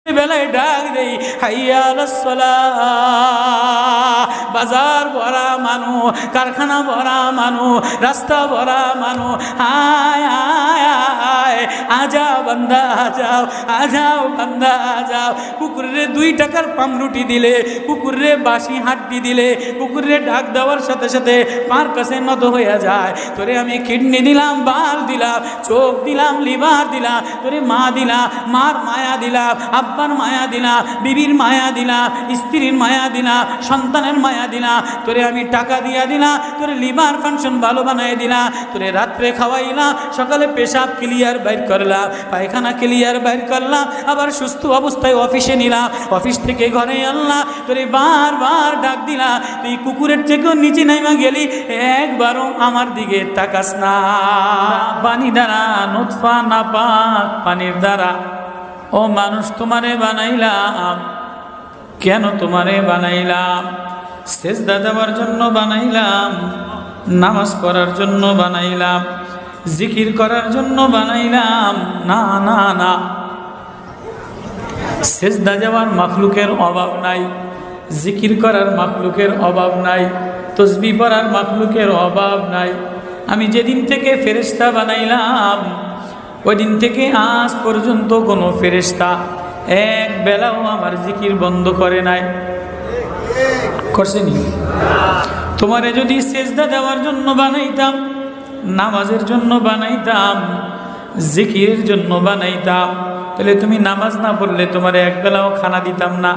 বেলায় ডাক দেই হাইয়া আলাস সালাহ। বাজার ভরা মানুষ, কারখানা ভরা মানুষ, রাস্তা ভরা মানুষ, হায় হায় হায়, আজা বান্দা আজাও, আজাও বান্দা আজাও। কুকুরে 2 টাকার পামরুটি দিলে, কুকুরে বাসি হাড্ডি দিলে, কুকুরে ডাক দেওয়ার সাথে সাথে পার কাছে নত হয়ে যায়। তোরে আমি কিডনি দিলাম, বাল দিলাম, চোখ দিলাম, লিভার দিলাম, তোরে মা দিলাম, মার মায়া দিলাম, আব্বার মায়া দিলাম, বিবির মায়া দিলাম, স্ত্রীর মায়া দিলাম, সন্তানের মায়া দিলাম, তোরে আমি টাকা দিয়া দিলাম, তোরে লিভার ফাংশন ভালো বানাই দিলাম, তোরে রাত্রে খাওয়াইলাম, সকালে পেশাব ক্লিয়ার বাইর করলাম, পায়খানা ক্লিয়ার বাইর করলাম, আবার সুস্থ অবস্থায় অফিসে নিলাম, অফিস থেকে ঘরে আনলাম, তোরে বারবার ডাক দিলাম, তুই কুকুরের থেকেও নিচে নাইমা গেলি, একবারও আমার দিকে তাকাস না। পানি দ্বারা নুতফা নাপাক পানির দ্বারা ও মানুষ তোমারে বানাইলাম। কেন তোমারে বানাইলাম? সেজদা দেওয়ার জন্য বানাইলাম, নামাজ পড়ার জন্য বানাইলাম, জিকির করার জন্য বানাইলাম? না না না, সেজদা দেওয়ার মাখলুকের অভাব নাই, জিকির করার মাখলুকের অভাব নাই, তসবিহ পড়ার মাখলুকের অভাব নাই। আমি যেদিন থেকে ফেরেশতা বানাইলাম ওই দিন থেকে আজ পর্যন্ত কোনো ফেরেশতা এক বেলাও আমার জিকির বন্ধ করে নাই। করছেনি? তোমারে যদি সেজদা দেওয়ার জন্য বানাইতাম, নামাজের জন্য বানাইতাম, জিকিরের জন্য বানাইতাম, তাহলে তুমি নামাজ না পড়লে তোমারে এক বেলাও খানা দিতাম না।